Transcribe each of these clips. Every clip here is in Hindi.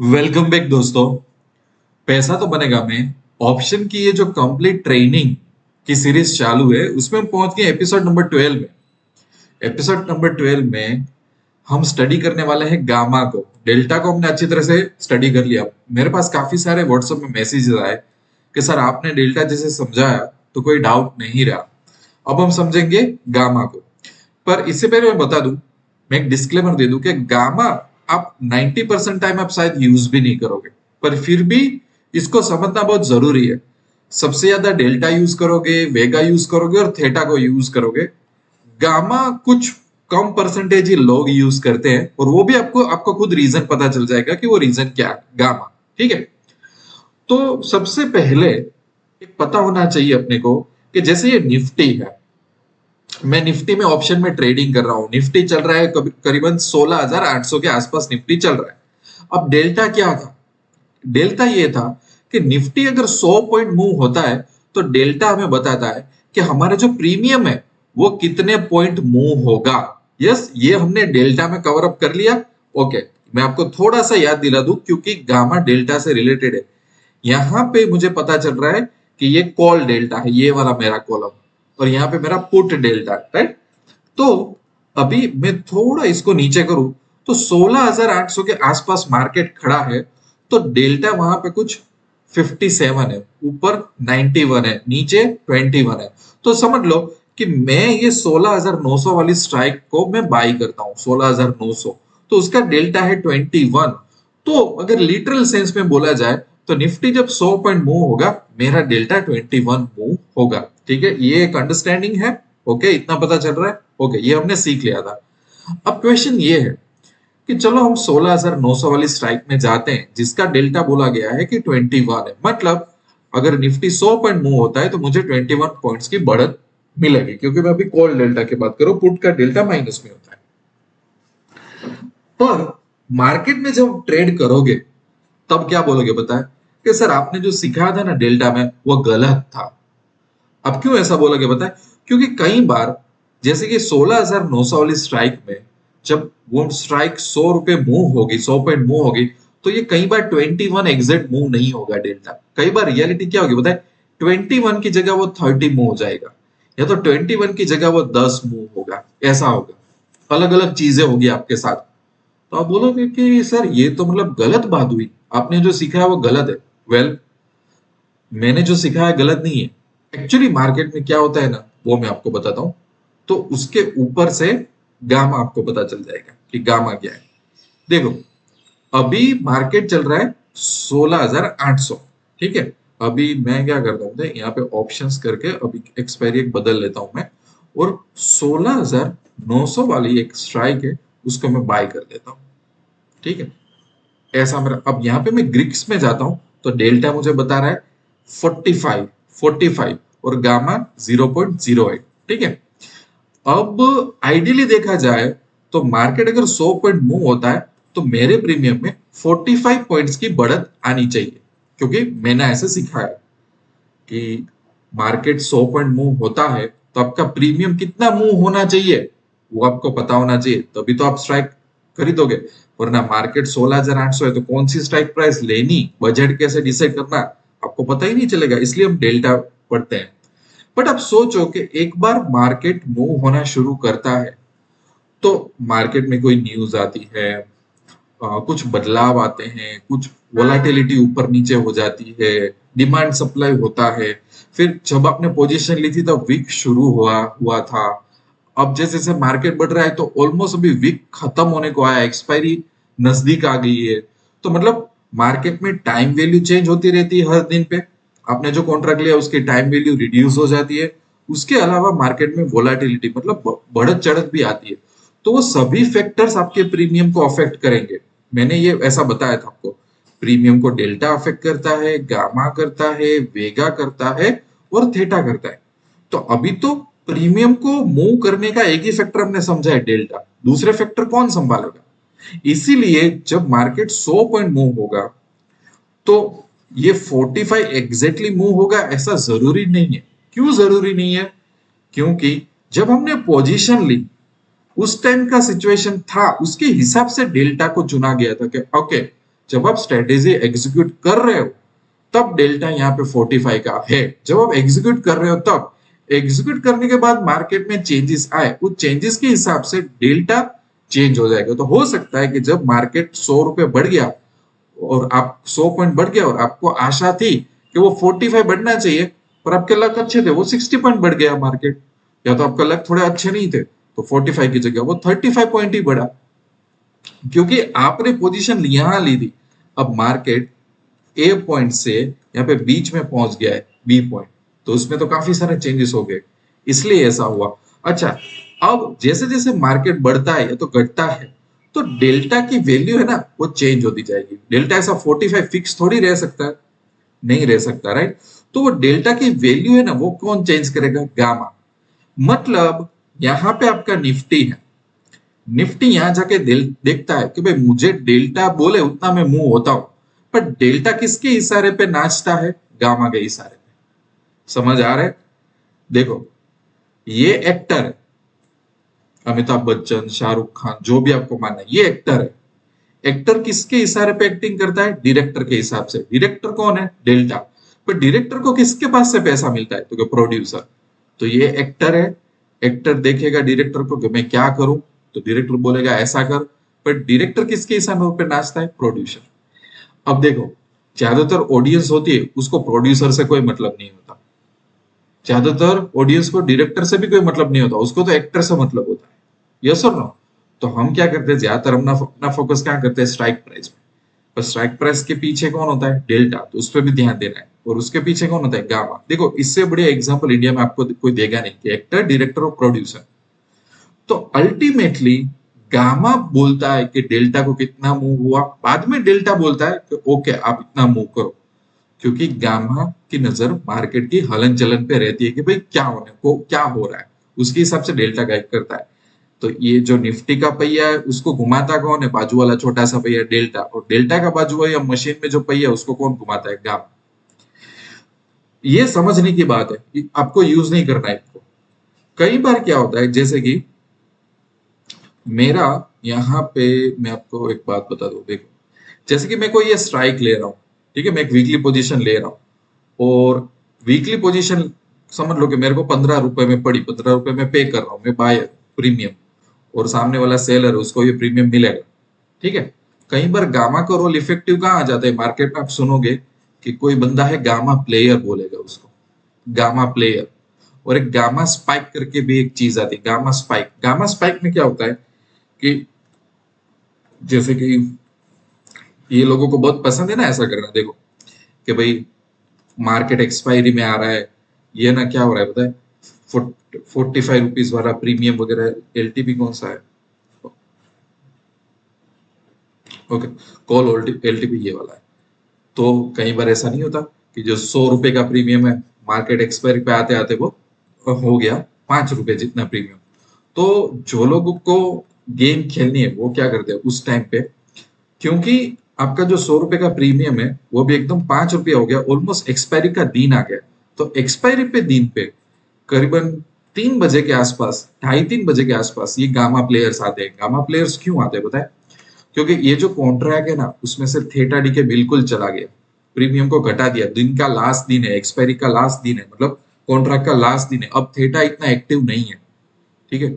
वेलकम बैक दोस्तों। पैसा तो बनेगा में ऑप्शन की ये जो कंप्लीट ट्रेनिंग की सीरीज चालू है उसमें हम पहुंच गए एपिसोड नंबर 12 में। एपिसोड नंबर 12 में हम स्टडी करने वाले हैं गामा को। डेल्टा को हमने अच्छी तरह से स्टडी कर लिया। मेरे पास काफी सारे व्हाट्सएप में मैसेजेस आए कि सर आपने डेल्टा जैसे समझाया तो कोई डाउट नहीं रहा। अब हम समझेंगे गामा को। पर इससे पहले मैं बता दूं, मैं एक डिस्क्लेमर दे दूं कि गामा आप 90% टाइम आप शायद यूज भी नहीं करोगे, पर फिर भी इसको समझना बहुत जरूरी है। सबसे ज्यादा डेल्टा यूज करोगे, वेगा यूज करोगे और थेटा को यूज करोगे। गामा कुछ कम परसेंटेज ही लोग यूज करते हैं और वो भी आपको आपको खुद रीजन पता चल जाएगा कि वो रीजन क्या है। गामा, ठीक है। तो सबसे पहले एक पता होना चाहिए अपने को कि जैसे ये निफ्टी है, मैं निफ्टी में ऑप्शन में ट्रेडिंग कर रहा हूं। निफ्टी चल रहा है करीबन 16,800 के आसपास निफ्टी चल रहा है। अब डेल्टा क्या था? डेल्टा ये था कि निफ्टी अगर 100 पॉइंट मूव होता है तो डेल्टा हमें बताता है कि हमारा जो प्रीमियम है वो कितने पॉइंट मूव होगा। यस, ये हमने डेल्टा में कवर अप कर लिया। ओके, मैं आपको थोड़ा सा याद दिला दूं क्योंकि गामा डेल्टा से रिलेटेड है। यहां पे मुझे पता चल रहा है कि ये कॉल डेल्टा है, ये वाला मेरा कॉलम, और यहाँ पे मेरा पुट डेल्टा, राइट। तो अभी मैं थोड़ा इसको नीचे करूं तो 16,800 के आसपास मार्केट खड़ा है। तो डेल्टा वहां पे कुछ 57 है, ऊपर 91 है, नीचे 21 है। तो समझ लो कि मैं ये 16,900 वाली स्ट्राइक को मैं बाई करता हूँ। 16,900 तो उसका डेल्टा है 21। तो अगर लिटरल सेंस में बोला जाए तो निफ्टी जब 100 पॉइंट मूव होगा, मेरा डेल्टा 21 मूव होगा। ठीक है, ये एक अंडरस्टैंडिंग है। ओके, इतना पता चल रहा है। ओके, ये हमने सीख लिया था। अब क्वेश्चन ये है कि चलो हम 16,900 वाली स्ट्राइक में जाते हैं जिसका डेल्टा बोला गया है कि 21 है। मतलब अगर निफ्टी 100 पॉइंट मूव होता है तो मुझे 21 पॉइंट्स की बढ़त मिलेगी, क्योंकि मैं अभी कॉल डेल्टा की बात करूं, पुट का डेल्टा माइनस में होता है। पर मार्केट में जब ट्रेड करोगे तब क्या बोलोगे पता है? कि सर आपने जो सिखाया था ना डेल्टा में वो गलत था। अब क्यों ऐसा बोला गया पता है? क्योंकि कई बार जैसे कि 16,900 वाली स्ट्राइक में जब वो स्ट्राइक 100 रुपए मूव होगी, 100 पॉइंट मूव होगी, तो ये कई बार 21 एग्जैक्ट मूव नहीं होगा डेल्टा। कई बार रियलिटी क्या होगी पता है? 21 की जगह वो 30 मूव हो जाएगा, या तो 21 की जगह वो 10 मूव होगा। ऐसा होगा, अलग अलग चीजें होगी आपके साथ। तो आप बोलोगे कि सर ये तो मतलब गलत बात हुई, आपने जो सीखा है वो गलत है। वेल, मैंने जो सीखा है गलत नहीं है। एक्चुअली मार्केट में क्या होता है ना, वो मैं आपको बताता हूँ। तो उसके ऊपर से गामा आपको पता चल जाएगा कि गामा क्या है। देखो, अभी मार्केट चल रहा है 16,800, ठीक है। अभी मैं क्या करता हूँ, यहाँ पे ऑप्शंस करके अभी एक्सपायरी एक बदल लेता हूँ मैं, और 16,900 वाली एक स्ट्राइक है उसको मैं बाय कर लेता हूँ, ठीक है। ऐसा मेरा, अब यहाँ पे मैं ग्रिक्स में जाता हूँ तो डेल्टा मुझे बता रहा है 45 और गामा 0.08, ठीक है। अब आइडियली देखा जाए तो मार्केट अगर 100 पॉइंट मूव होता है तो मेरे प्रीमियम में 45 पॉइंट्स की बढ़त आनी चाहिए, क्योंकि मैंने ऐसे सीखा है कि मार्केट 100 पॉइंट मूव होता है तो आपका प्रीमियम कितना मूव होना चाहिए वो आपको पता होना चाहिए, तभी तो आप स्ट्राइक खरीदोगे। वरना मार्केट 16,800 है तो कौन सी स्ट्राइक प्राइस लेनी, बजट कैसे डिसाइड करना, आपको पता ही नहीं चलेगा। इसलिए हम डेल्टा पढ़ते हैं। बट आप सोचो कि एक बार मार्केट मूव होना शुरू करता है तो मार्केट में कोई न्यूज आती है, कुछ बदलाव आते हैं, कुछ वोलाटिलिटी ऊपर नीचे हो जाती है, डिमांड सप्लाई होता है। फिर जब आपने पोजीशन ली थी तब वीक शुरू हुआ हुआ था। अब जैसे जैसे मार्केट बढ़ रहा है तो ऑलमोस्ट अभी वीक खत्म होने को आया, एक्सपायरी नजदीक आ गई है। तो मतलब मार्केट में टाइम वैल्यू चेंज होती रहती है हर दिन पे। आपने जो कॉन्ट्रैक्ट लिया उसकी टाइम वैल्यू रिड्यूस हो जाती है। उसके अलावा मार्केट में वोलाटिलिटी मतलब बढ़त चढ़त भी आती है। तो वो सभी फैक्टर्स आपके प्रीमियम को अफेक्ट करेंगे। मैंने ये ऐसा बताया था आपको। प्रीमियम को डेल्टा अफेक्ट करता है, गामा करता है, वेगा करता है और थीटा करता है। तो अभी तो प्रीमियम को मूव करने का एक ही फैक्टर हमने समझा है, डेल्टा। दूसरे फैक्टर कौन संभालेगा? इसीलिए जब मार्केट 100 पॉइंट मूव होगा तो ये 45 एग्जैक्टली मूव होगा ऐसा जरूरी नहीं है। क्यों जरूरी नहीं है? क्योंकि जब हमने पोजीशन ली उस टाइम का सिचुएशन था, उसके हिसाब से डेल्टा को चुना गया था कि ओके जब आप स्ट्रेटेजी एग्जीक्यूट कर रहे हो तब डेल्टा यहाँ पे 45 का है। जब आप एग्जीक्यूट कर रहे हो तब एग्जीक्यूट करने के बाद मार्केट में चेंजेस आए, उस चेंजेस के हिसाब से डेल्टा चेंज हो जाएगा। तो हो सकता है कि जब मार्केट 100 रुपए बढ़ गया और आप 100 पॉइंट बढ़ गया और आपको आशा थी कि वो 45 बढ़ना चाहिए, पर आपके लक अच्छे थे, वो 60 पॉइंट बढ़ गया मार्केट, या तो आपका लक थोड़े अच्छे नहीं थे तो 45 की जगह वो 35 पॉइंट ही बढ़ा, क्योंकि आपने पोजीशन यहां ली थी। अब मार्केट ए पॉइंट से यहाँ पे बीच में पहुंच गया है बी पॉइंट, तो उसमें तो काफी सारे चेंजेस हो गए, इसलिए ऐसा हुआ। अच्छा, अब जैसे जैसे मार्केट बढ़ता है या तो घटता है तो डेल्टा की वैल्यू है ना वो चेंज होती जाएगी। डेल्टा ऐसा 45 फिक्स थोड़ी रह सकता है, नहीं रह सकता, राइट। तो वो डेल्टा की वैल्यू है ना वो कौन चेंज करेगा? गामा। मतलब यहाँ पे आपका निफ्टी है, निफ्टी यहां जाके देखता है कि भाई मुझे डेल्टा बोले उतना मैं मूव होता हूं, पर डेल्टा किसके इशारे पे नाचता है? गामा के इशारे पे। समझ आ रहा है? देखो, ये एक्टर है, अमिताभ बच्चन, शाहरुख खान, जो भी आपको मानना है, ये एक्टर है। एक्टर किसके इशारे पे एक्टिंग करता है? डायरेक्टर के हिसाब से। डायरेक्टर कौन है? डेल्टा। पर डायरेक्टर को किसके पास से पैसा मिलता है? तो प्रोड्यूसर। तो ये एक्टर है, एक्टर देखेगा डायरेक्टर को कि मैं क्या करूं, तो डायरेक्टर बोलेगा ऐसा कर। पर डायरेक्टर किसके हिसाब पे नाचता है? प्रोड्यूसर। अब देखो, ज्यादातर ऑडियंस होती है उसको प्रोड्यूसर से कोई मतलब नहीं होता, ज्यादातर ऑडियंस को डायरेक्टर से भी कोई मतलब नहीं होता, उसको तो एक्टर से मतलब होता है। यस और नो? तो हम क्या करते हैं, ज्यादातर हम अपना फोकस क्या करते हैं? स्ट्राइक प्राइस में। पर स्ट्राइक प्राइस के पीछे कौन होता है? डेल्टा, तो उस पर भी ध्यान देना है। और उसके पीछे कौन होता है? गामा। देखो, इससे बढ़िया एग्जांपल इंडिया में आपको कोई देगा नहीं कि एक्टर, डायरेक्टर और प्रोड्यूसर। तो अल्टीमेटली गामा बोलता है कि डेल्टा को कितना मूव हुआ, बाद में डेल्टा बोलता है कि ओके आप इतना मूव करो, क्योंकि गामा की नजर मार्केट की हलन चलन पे रहती है कि भाई क्या होने को क्या हो रहा है, उसके हिसाब से डेल्टा गाइड करता है। तो ये जो निफ्टी का पहिया है उसको घुमाता कौन है? बाजू वाला छोटा सा पहिया डेल्टा, और डेल्टा का बाजू या मशीन में जो पहिया है उसको कौन घुमाता है? गामा। ये समझने की बात है, आपको यूज नहीं करना है इसको। कई बार क्या होता है, जैसे कि मेरा यहाँ पे, मैं आपको एक बात बता दूं, देखो, जैसे कि मैं कोई ये स्ट्राइक ले रहा हूँ, ठीक है, मैं एक वीकली पोजीशन ले रहा हूँ, और वीकली पोजीशन समझ लो कि मेरे को 15 रुपए में पड़ी, 15 रुपए में पे कर रहा हूँ, मैं बायर प्रीमियम, और सामने वाला सेलर है उसको ये प्रीमियम मिलेगा, ठीक है। कई बार गामा का रोल इफेक्टिव कहाँ आ जाता है मार्केट में? आप सुनोगे कि कोई बंदा है गामा प्लेयर बोलेगा उसको, गामा प्लेयर। और एक गामा स्पाइक करके भी एक चीज आती है, गामा स्पाइक। गामा स्पाइक में क्या होता है कि जैसे कि ये लोगों को बहुत पसंद है ना ऐसा करना, देखो कि भाई मार्केट एक्सपायरी में आ रहा है, ये ना क्या हो रहा है पता है, 45 रुपीज वाला प्रीमियम वगैरह, एलटीपी कौन सा है, ओके, कॉल एलटीपी ये वाला है। तो कई बार ऐसा नहीं होता कि जो 100 रुपए का प्रीमियम है, मार्केट एक्सपायरी पे आते आते वो हो गया 5 रुपए जितना प्रीमियम। तो जो लोगों को गेम खेलनी है वो क्या करते हैं उस टाइम पे, क्योंकि आपका जो 100 रुपए का प्रीमियम है वो भी एकदम 5 रुपया हो गया, ऑलमोस्ट एक्सपायरी का दिन आ गया। तो एक्सपायरी पे दिन पे करीबन 3 बजे के आसपास, 2:30-3 बजे के आसपास ये गामा प्लेयर्स आते हैं। गामा प्लेयर्स क्यों आते हैं बताए? क्योंकि ये जो कॉन्ट्रैक्ट है ना उसमें से थेटा डीके बिल्कुल चला गया, प्रीमियम को घटा दिया, दिन का लास्ट दिन है, एक्सपायरी का लास्ट दिन है, मतलब कॉन्ट्रैक्ट का लास्ट दिन है, अब थेटा इतना एक्टिव नहीं है, ठीक है।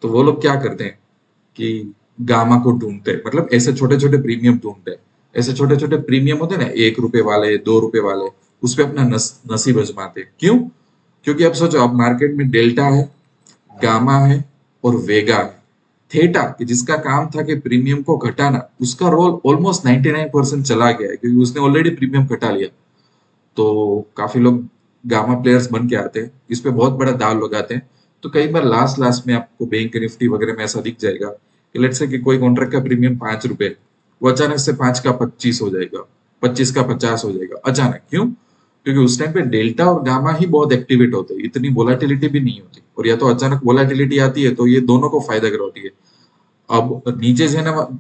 तो वो लोग क्या करते हैं कि गामा को ढूंढते हैं, मतलब ऐसे छोटे छोटे प्रीमियम ढूंढते हैं। ऐसे छोटे छोटे प्रीमियम होते हैं ना, 1 रुपए वाले, 2 रुपए वाले, उस पे अपना नसीब आजमाते हैं। क्यों? क्योंकि अब सोचो, अब मार्केट में डेल्टा है, गामा है और वेगा है। थेटा कि जिसका काम था कि प्रीमियम को घटाना, उसका रोल ऑलमोस्ट 99% चला गया है, क्योंकि उसने ऑलरेडी प्रीमियम घटा लिया। तो काफी लोग गामा प्लेयर्स बन के आते हैं, इस पे बहुत बड़ा दाव लगाते हैं। तो कई बार लास्ट लास्ट में आपको बैंक निफ्टी वगैरह में ऐसा दिख जाएगा कि लेट्स से कि कोई कॉन्ट्रैक्ट का प्रीमियम 5 रुपए, वो अचानक से 5 का 25 हो जाएगा, 25 का 50 हो जाएगा अचानक। क्यों? क्योंकि उस टाइम पे डेल्टा और गामा ही बहुत एक्टिवेट होते हैं, इतनी वोलाटिलिटी भी नहीं होती, और या तो अचानक वोलाटिलिटी आती है तो ये दोनों को फायदा करवाती है। अब नीचे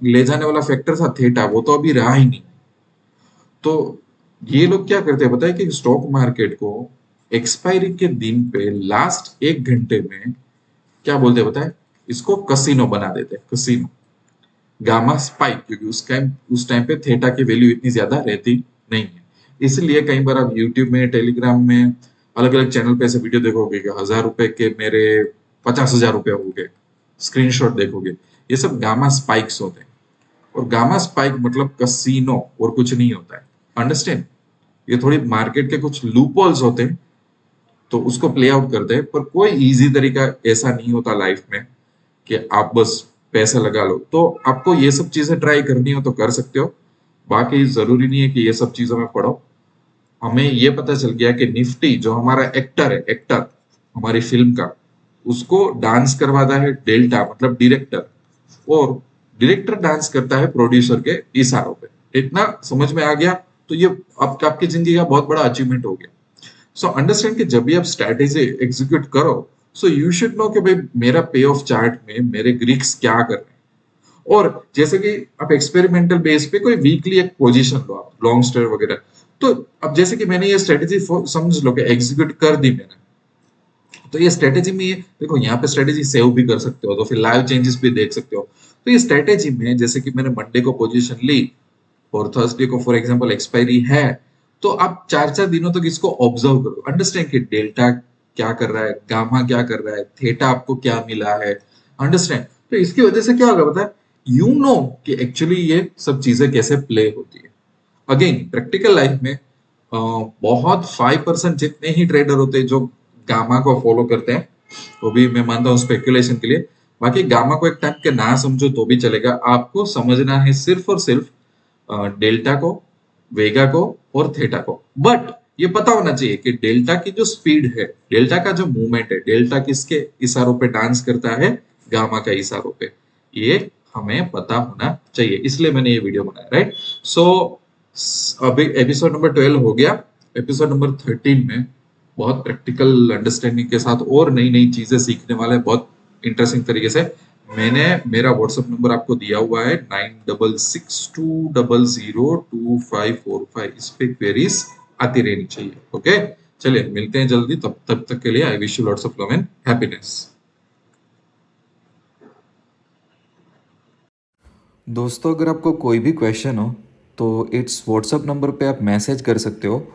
ले जाने वाला फैक्टर था थीटा, वो तो अभी रहा ही नहीं। तो ये लोग क्या करते हैं बताए कि स्टॉक मार्केट को एक्सपायरी के दिन पे लास्ट 1 घंटे में क्या बोलते हैं बताए, इसको कसिनो बना देते हैं, कसिनो। गामा स्पाइक, क्योंकि उस टाइम पे थीटा की वैल्यू इतनी ज्यादा रहती नहीं है। इसलिए कई बार आप यूट्यूब में, टेलीग्राम में, अलग अलग चैनल पे ऐसे वीडियो देखोगे कि 1000 रुपए के मेरे 50,000 रुपए हो गए, स्क्रीनशॉट देखोगे, ये सब गामा स्पाइक्स होते हैं। और गामा स्पाइक मतलब कसीनो और कुछ नहीं होता है। अंडरस्टैंड? ये थोड़ी मार्केट के कुछ लूपहोल्स होते हैं, तो उसको प्ले आउट करते हैं, पर कोई इजी तरीका ऐसा नहीं होता लाइफ में कि आप बस पैसे लगा लो। तो आपको ये सब चीजें ट्राई करनी हो तो कर सकते हो, बाकी जरूरी नहीं है कि ये सब चीजों में पढ़ो। हमें ये पता चल गया कि निफ्टी जो हमारा एक्टर है, एक्टर हमारी फिल्म का, उसको डांस करवाता है डेल्टा, मतलब डायरेक्टर, और डायरेक्टर डांस करता है प्रोड्यूसर के इशारों पे। इतना समझ में आ गया तो ये आपकी जिंदगी का बहुत बड़ा अचीवमेंट हो गया। सो अंडरस्टैंड कि जब भी आप स्ट्रैटेजी एग्जीक्यूट करो, सो यू शुड नो कि भाई मेरा पे ऑफ चार्ट में मेरे ग्रीक्स क्या कर रहे हैं। और जैसे कि आप एक्सपेरिमेंटल बेस पे कोई वीकली एक पोजीशन लो, आप लॉन्ग स्टेयर वगैरह। तो अब जैसे कि मैंने ये स्ट्रेटेजी समझ लो कि एग्जीक्यूट कर दी मैंने, तो ये स्ट्रेटेजी में देखो, यहाँ पे स्ट्रेटेजी सेव भी कर सकते हो, तो फिर लाइव चेंजेस भी देख सकते हो। तो ये स्ट्रेटेजी में जैसे कि मैंने मंडे को पोजीशन ली और थर्सडे को फॉर एग्जांपल एक्सपायरी है, तो आप 4-4 दिनों तक इसको ऑब्जर्व करो, अंडरस्टैंड कि डेल्टा क्या कर रहा है, गामा क्या कर रहा है, थीटा आपको क्या मिला है। अंडरस्टैंड? तो इसकी वजह से क्या होगा पता है, यू नो कि एक्चुअली ये सब चीजें कैसे प्ले होती है। अगेन प्रैक्टिकल लाइफ में बहुत 5% जितने ही ट्रेडर होते हैं जो गामा को फॉलो करते हैं, वो भी मैं मानता हूँ स्पेकुलेशन के लिए। बाकी गामा को एक टाइम के ना समझो तो भी चलेगा, आपको समझना है सिर्फ और सिर्फ डेल्टा को, वेगा को और थीटा को। बट ये पता होना चाहिए कि डेल्टा की जो स्पीड है, डेल्टा का जो मूवमेंट है, डेल्टा किसके इशारों पे डांस करता है, गामा का इशारों पे, ये हमें पता होना चाहिए। इसलिए मैंने ये वीडियो बनाया, राइट? सो अभी एपिसोड नंबर 12 हो गया। एपिसोड नंबर 13 में बहुत प्रैक्टिकल अंडरस्टैंडिंग के साथ और नई नई चीजें सीखने वाले हैं, बहुत इंटरेस्टिंग तरीके से। मैंने मेरा व्हाट्सएप नंबर आपको दिया हुआ है 9662002545। इस पे क्वेरीज आती रहनी चाहिए। ओके, चलिए मिलते हैं जल्दी। तब तक के लिए I wish you lots of love and happiness. दोस्तों, अगर आपको कोई भी क्वेश्चन हो तो इट्स व्हाट्सएप नंबर पे आप मैसेज कर सकते हो।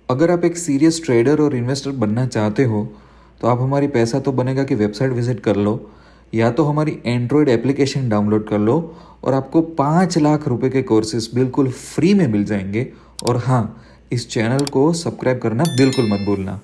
अगर आप एक सीरियस ट्रेडर और इन्वेस्टर बनना चाहते हो तो आप हमारी पैसा तो बनेगा की वेबसाइट विजिट कर लो, या तो हमारी एंड्रॉयड एप्लीकेशन डाउनलोड कर लो और आपको 5 लाख रुपए के कोर्सेज बिल्कुल फ्री में मिल जाएंगे। और हाँ, इस चैनल को सब्सक्राइब करना बिल्कुल मत भूलना।